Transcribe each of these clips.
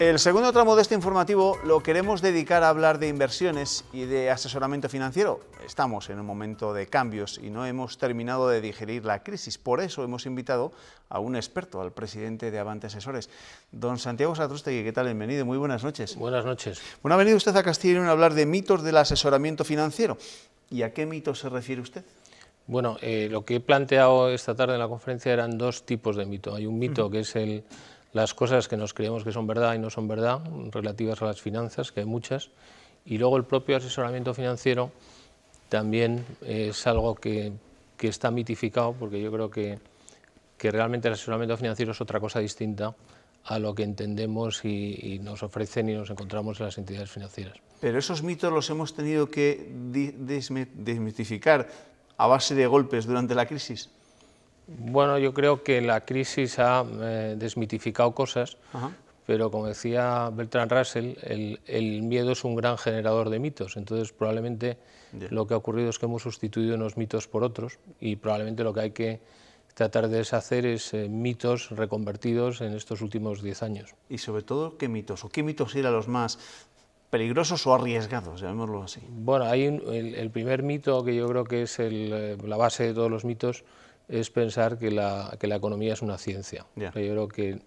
El segundo tramo de este informativo lo queremos dedicar a hablar de inversiones y de asesoramiento financiero. Estamos en un momento de cambios y no hemos terminado de digerir la crisis. Por eso hemos invitado a un experto, al presidente de Avante Asesores, don Santiago Satrústegui. ¿Qué tal? Bienvenido, muy buenas noches. Buenas noches. Bueno, ha venido usted a Castilla y León a hablar de mitos del asesoramiento financiero. ¿Y a qué mitos se refiere usted? Bueno, lo que he planteado esta tarde en la conferencia eran dos tipos de mito. Hay un mito que es las cosas que nos creemos que son verdad y no son verdad, relativas a las finanzas, que hay muchas, y luego el propio asesoramiento financiero también es algo que está mitificado, porque yo creo que realmente el asesoramiento financiero es otra cosa distinta a lo que entendemos y nos ofrecen y nos encontramos en las entidades financieras. Pero esos mitos los hemos tenido que desmitificar a base de golpes durante la crisis. Bueno, yo creo que la crisis ha desmitificado cosas, pero como decía Bertrand Russell, el miedo es un gran generador de mitos. Entonces probablemente lo que ha ocurrido es que hemos sustituido unos mitos por otros y probablemente lo que hay que tratar de deshacer es mitos reconvertidos en estos últimos 10 años. Y sobre todo, ¿qué mitos? ¿O qué mitos eran los más peligrosos o arriesgados, llamémoslo así? Bueno, hay el primer mito, que yo creo que es la base de todos los mitos, es pensar que la economía es una ciencia. Yo creo que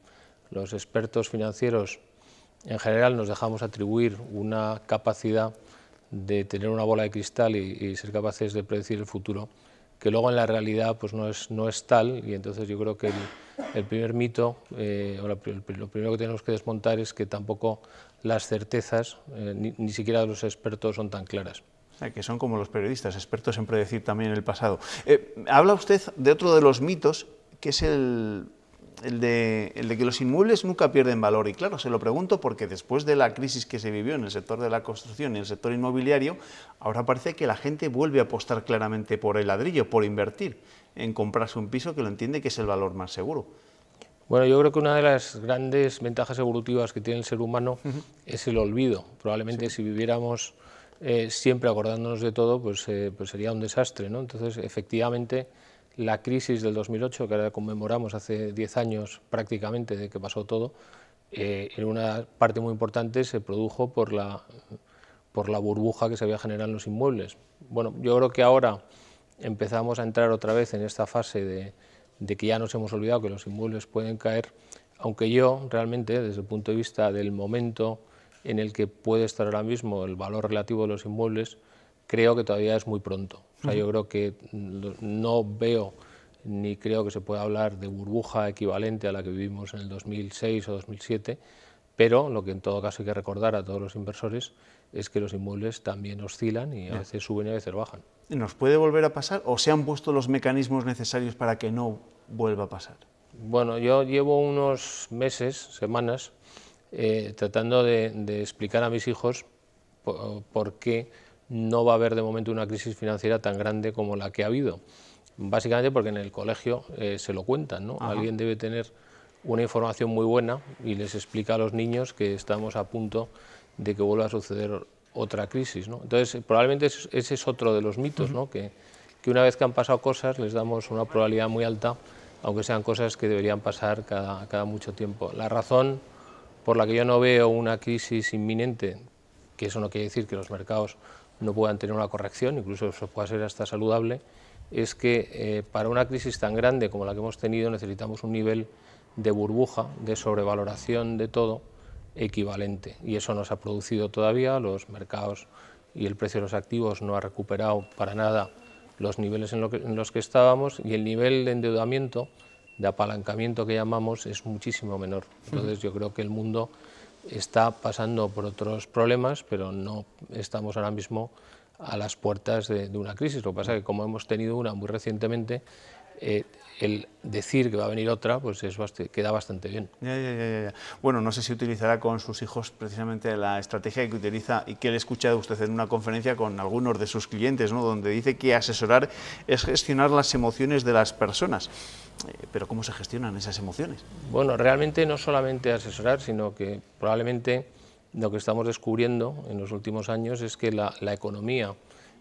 los expertos financieros en general nos dejamos atribuir una capacidad de tener una bola de cristal y ser capaces de predecir el futuro, que luego en la realidad pues no es tal, y entonces yo creo que el primer mito, lo primero que tenemos que desmontar es que tampoco las certezas, ni siquiera de los expertos, son tan claras. Que son como los periodistas, expertos en predecir también el pasado. Habla usted de otro de los mitos, que es el de que los inmuebles nunca pierden valor. Y claro, se lo pregunto porque después de la crisis que se vivió en el sector de la construcción y en el sector inmobiliario, ahora parece que la gente vuelve a apostar claramente por el ladrillo, por invertir en comprarse un piso que lo entiende que es el valor más seguro. Bueno, yo creo que una de las grandes ventajas evolutivas que tiene el ser humano es el olvido. Probablemente si viviéramos siempre acordándonos de todo, pues sería un desastre, ¿no? Entonces, efectivamente, la crisis del 2008, que ahora conmemoramos hace 10 años prácticamente de que pasó todo, en una parte muy importante se produjo por la burbuja que se había generado en los inmuebles. Bueno, yo creo que ahora empezamos a entrar otra vez en esta fase de que ya nos hemos olvidado que los inmuebles pueden caer, aunque yo realmente, desde el punto de vista del momento en el que puede estar ahora mismo el valor relativo de los inmuebles, creo que todavía es muy pronto. O sea, yo creo que no veo ni creo que se pueda hablar de burbuja equivalente a la que vivimos en el 2006 o 2007, pero lo que en todo caso hay que recordar a todos los inversores es que los inmuebles también oscilan y a veces suben y a veces bajan. ¿Nos puede volver a pasar o se han puesto los mecanismos necesarios para que no vuelva a pasar? Bueno, yo llevo unos meses, semanas, tratando de explicar a mis hijos por qué no va a haber de momento una crisis financiera tan grande como la que ha habido. Básicamente porque en el colegio se lo cuentan, ¿no? Alguien debe tener una información muy buena y les explica a los niños que estamos a punto de que vuelva a suceder otra crisis, ¿no? Entonces, probablemente ese es otro de los mitos, ¿no? Que una vez que han pasado cosas les damos una probabilidad muy alta, aunque sean cosas que deberían pasar cada mucho tiempo. La razón por la que yo no veo una crisis inminente, que eso no quiere decir que los mercados no puedan tener una corrección, incluso eso pueda ser hasta saludable, es que para una crisis tan grande como la que hemos tenido necesitamos un nivel de burbuja, de sobrevaloración de todo, equivalente. Y eso no se ha producido todavía, los mercados y el precio de los activos no ha recuperado para nada los niveles en los que estábamos, y el nivel de endeudamiento, de apalancamiento que llamamos, es muchísimo menor. Entonces yo creo que el mundo está pasando por otros problemas, pero no estamos ahora mismo a las puertas de una crisis. Lo que pasa es que como hemos tenido una muy recientemente, el decir que va a venir otra pues queda bastante bien. Bueno, no sé si utilizará con sus hijos precisamente la estrategia que utiliza y que le he escuchado usted en una conferencia con algunos de sus clientes, ¿no? Donde dice que asesorar es gestionar las emociones de las personas. Pero ¿cómo se gestionan esas emociones? Bueno, realmente no solamente asesorar, sino que probablemente lo que estamos descubriendo en los últimos años es que la economía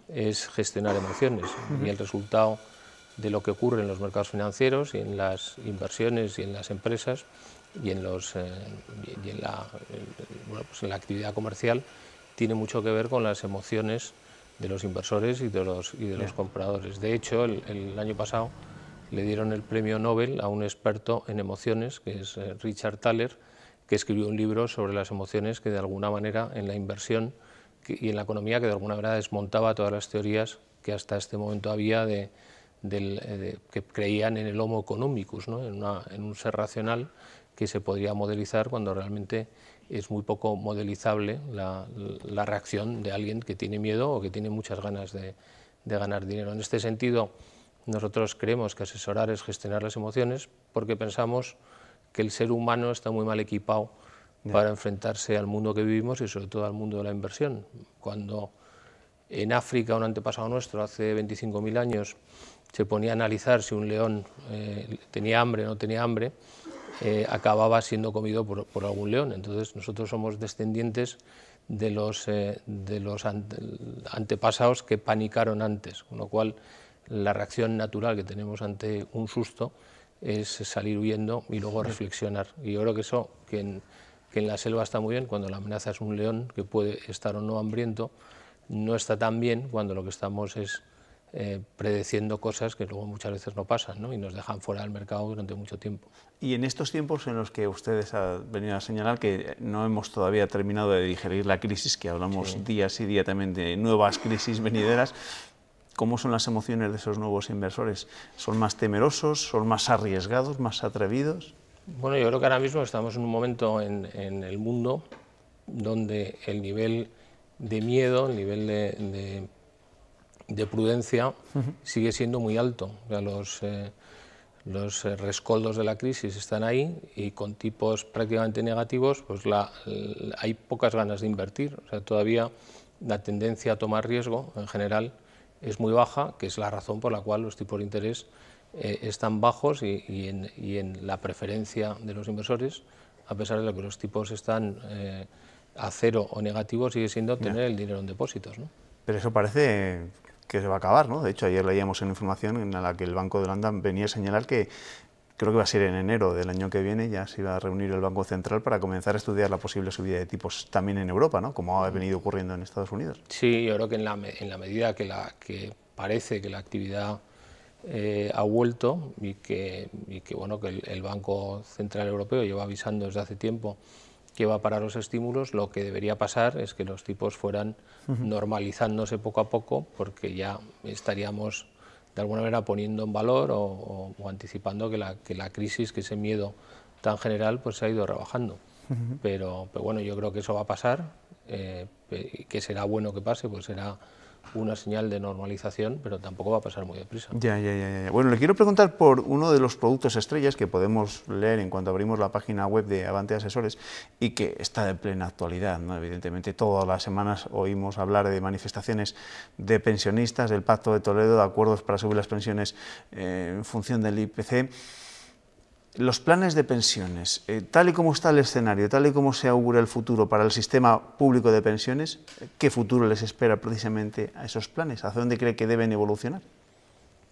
es gestionar emociones, y el resultado de lo que ocurre en los mercados financieros y en las inversiones y en las empresas y en la actividad comercial tiene mucho que ver con las emociones de los inversores y de los compradores. De hecho, el año pasado le dieron el premio Nobel a un experto en emociones, que es Richard Thaler, que escribió un libro sobre las emociones que de alguna manera en la inversión y en la economía, que de alguna manera desmontaba todas las teorías que hasta este momento había que creían en el homo economicus, ¿no? en un ser racional que se podría modelizar cuando realmente es muy poco modelizable la reacción de alguien que tiene miedo o que tiene muchas ganas de ganar dinero. En este sentido, nosotros creemos que asesorar es gestionar las emociones, porque pensamos que el ser humano está muy mal equipado para enfrentarse al mundo que vivimos y sobre todo al mundo de la inversión. Cuando en África, un antepasado nuestro, hace 25.000 años, se ponía a analizar si un león tenía hambre o no tenía hambre, acababa siendo comido por algún león. Entonces nosotros somos descendientes de los antepasados que panicaron antes, con lo cual la reacción natural que tenemos ante un susto es salir huyendo y luego reflexionar. Y yo creo que eso, que en la selva está muy bien cuando la amenaza es un león, que puede estar o no hambriento, no está tan bien cuando lo que estamos es predeciendo cosas que luego muchas veces no pasan, ¿no? Y nos dejan fuera del mercado durante mucho tiempo. Y en estos tiempos en los que ustedes han venido a señalar que no hemos todavía terminado de digerir la crisis, que hablamos día sí día también de nuevas crisis venideras, ¿cómo son las emociones de esos nuevos inversores? ¿Son más temerosos, son más arriesgados, más atrevidos? Bueno, yo creo que ahora mismo estamos en un momento en el mundo donde el nivel de miedo, el nivel de prudencia sigue siendo muy alto. O sea, los rescoldos de la crisis están ahí y con tipos prácticamente negativos pues hay pocas ganas de invertir. O sea, todavía la tendencia a tomar riesgo en general es muy baja, que es la razón por la cual los tipos de interés están bajos y en la preferencia de los inversores, a pesar de que los tipos están a cero o negativo, sigue siendo tener el dinero en depósitos, ¿no? Pero eso parece que se va a acabar, ¿no? De hecho, ayer leíamos una información en la que el Banco de Holanda venía a señalar que creo que va a ser en enero del año que viene, ya se iba a reunir el Banco Central para comenzar a estudiar la posible subida de tipos también en Europa, ¿no? Como ha venido ocurriendo en Estados Unidos. Sí, yo creo que en la medida que parece que la actividad ha vuelto y que el Banco Central Europeo lleva avisando desde hace tiempo que va a parar los estímulos, lo que debería pasar es que los tipos fueran normalizándose poco a poco, porque ya estaríamos de alguna manera poniendo en valor o anticipando que la crisis, que ese miedo tan general, pues se ha ido rebajando. Pero bueno, yo creo que eso va a pasar, que será bueno que pase, pues será una señal de normalización, pero tampoco va a pasar muy deprisa. Ya. Bueno, le quiero preguntar por uno de los productos estrellas que podemos leer en cuanto abrimos la página web de Avante Asesores y que está de plena actualidad, ¿no? Evidentemente, todas las semanas oímos hablar de manifestaciones de pensionistas, del Pacto de Toledo, de acuerdos para subir las pensiones en función del IPC. Los planes de pensiones, tal y como está el escenario, tal y como se augura el futuro para el sistema público de pensiones, ¿qué futuro les espera precisamente a esos planes? ¿Hacia dónde cree que deben evolucionar?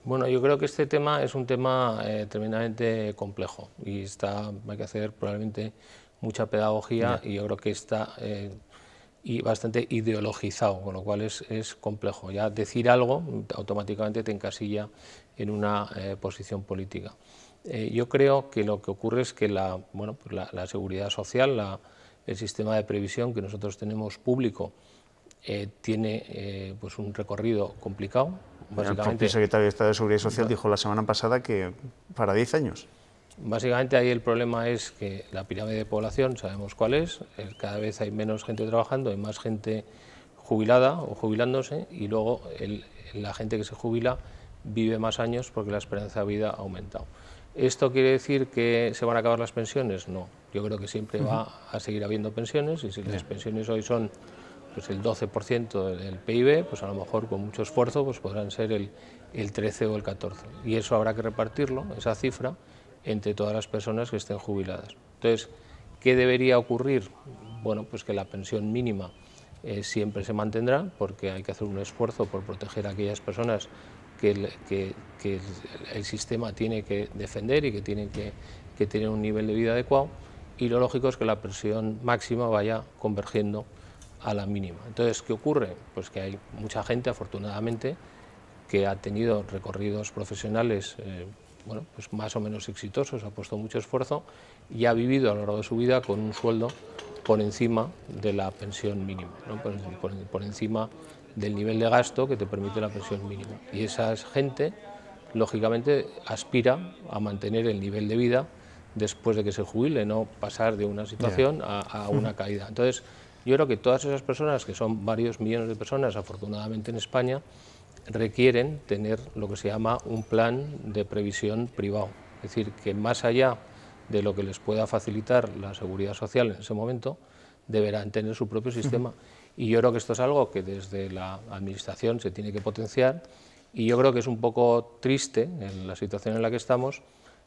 Bueno, yo creo que este tema es un tema tremendamente complejo y hay que hacer probablemente mucha pedagogía y yo creo que está bastante ideologizado, con lo cual es complejo. Ya decir algo automáticamente te encasilla en una posición política. Yo creo que lo que ocurre es que la seguridad social, el sistema de previsión que nosotros tenemos público, tiene pues un recorrido complicado. Básicamente, el secretario de Estado de Seguridad Social dijo la semana pasada que para 10 años. Básicamente ahí el problema es que la pirámide de población, sabemos cuál es, cada vez hay menos gente trabajando, hay más gente jubilada o jubilándose y luego la gente que se jubila vive más años porque la esperanza de vida ha aumentado. ¿Esto quiere decir que se van a acabar las pensiones? No, yo creo que siempre va a seguir habiendo pensiones y si las pensiones hoy son pues el 12% del PIB, pues a lo mejor con mucho esfuerzo pues podrán ser el 13 o el 14 y eso habrá que repartirlo, esa cifra, entre todas las personas que estén jubiladas. Entonces, ¿qué debería ocurrir? Bueno, pues que la pensión mínima siempre se mantendrá porque hay que hacer un esfuerzo por proteger a aquellas personas que el sistema tiene que defender y que tienen que tener un nivel de vida adecuado y lo lógico es que la presión máxima vaya convergiendo a la mínima. Entonces, ¿qué ocurre? Pues que hay mucha gente, afortunadamente, que ha tenido recorridos profesionales bueno, pues más o menos exitosos, ha puesto mucho esfuerzo y ha vivido a lo largo de su vida con un sueldo por encima de la pensión mínima, ¿no? por encima del nivel de gasto que te permite la pensión mínima. Y esa gente, lógicamente, aspira a mantener el nivel de vida después de que se jubile, no pasar de una situación a una caída. Entonces, yo creo que todas esas personas, que son varios millones de personas, afortunadamente en España, requieren tener lo que se llama un plan de previsión privado. Es decir, que más allá de lo que les pueda facilitar la seguridad social en ese momento, deberán tener su propio sistema. Y yo creo que esto es algo que desde la Administración se tiene que potenciar, y yo creo que es un poco triste en la situación en la que estamos,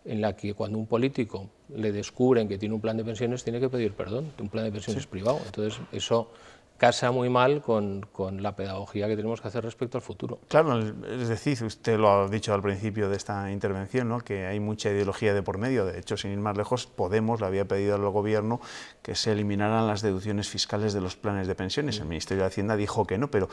en la que cuando un político le descubren que tiene un plan de pensiones, tiene que pedir perdón, un plan de pensiones privado. Entonces, eso casa muy mal con la pedagogía que tenemos que hacer respecto al futuro. Claro, es decir, usted lo ha dicho al principio de esta intervención, ¿no?, que hay mucha ideología de por medio. De hecho, sin ir más lejos, Podemos le había pedido al gobierno que se eliminaran las deducciones fiscales de los planes de pensiones. El Ministerio de Hacienda dijo que no, pero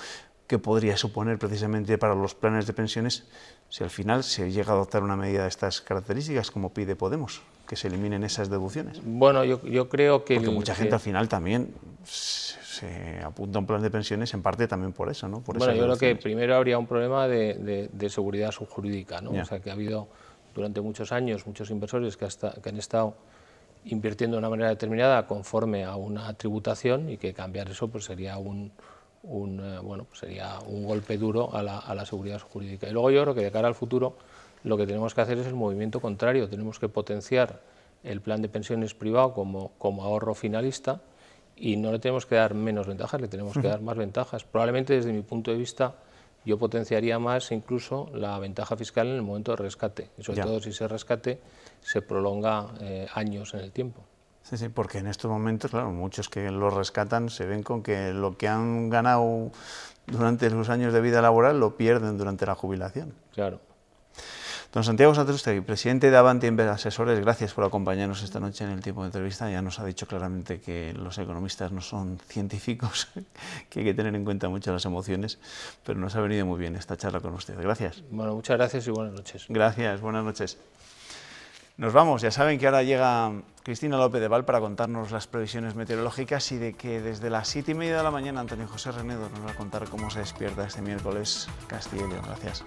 ¿qué podría suponer precisamente para los planes de pensiones si al final se llega a adoptar una medida de estas características, como pide Podemos, que se eliminen esas deducciones? Bueno, yo creo que... Porque mucha gente al final también se apunta a un plan de pensiones, en parte también por eso, ¿no? Por bueno, yo creo que primero habría un problema de seguridad jurídica, ¿no? O sea, que ha habido durante muchos años muchos inversores que han estado invirtiendo de una manera determinada conforme a una tributación, y que cambiar eso pues sería bueno, pues sería un golpe duro a la seguridad jurídica. Y luego yo creo que de cara al futuro lo que tenemos que hacer es el movimiento contrario. Tenemos que potenciar el plan de pensiones privado como ahorro finalista, y no le tenemos que dar menos ventajas, le tenemos que dar más ventajas. Probablemente, desde mi punto de vista, yo potenciaría más incluso la ventaja fiscal en el momento de rescate, y sobre todo si ese rescate se prolonga años en el tiempo. Sí, sí, porque en estos momentos, claro, muchos que lo rescatan se ven con que lo que han ganado durante sus años de vida laboral lo pierden durante la jubilación. Claro. Don Santiago Satrústegui, presidente de Avanti Asesores, gracias por acompañarnos esta noche en el tiempo de entrevista. Ya nos ha dicho claramente que los economistas no son científicos, que hay que tener en cuenta mucho las emociones, pero nos ha venido muy bien esta charla con usted. Gracias. Bueno, muchas gracias y buenas noches. Gracias, buenas noches. Nos vamos, ya saben que ahora llega Cristina López de Val para contarnos las previsiones meteorológicas, y de que desde las 7:30 de la mañana Antonio José Renedo nos va a contar cómo se despierta este miércoles Castilla y León. Gracias.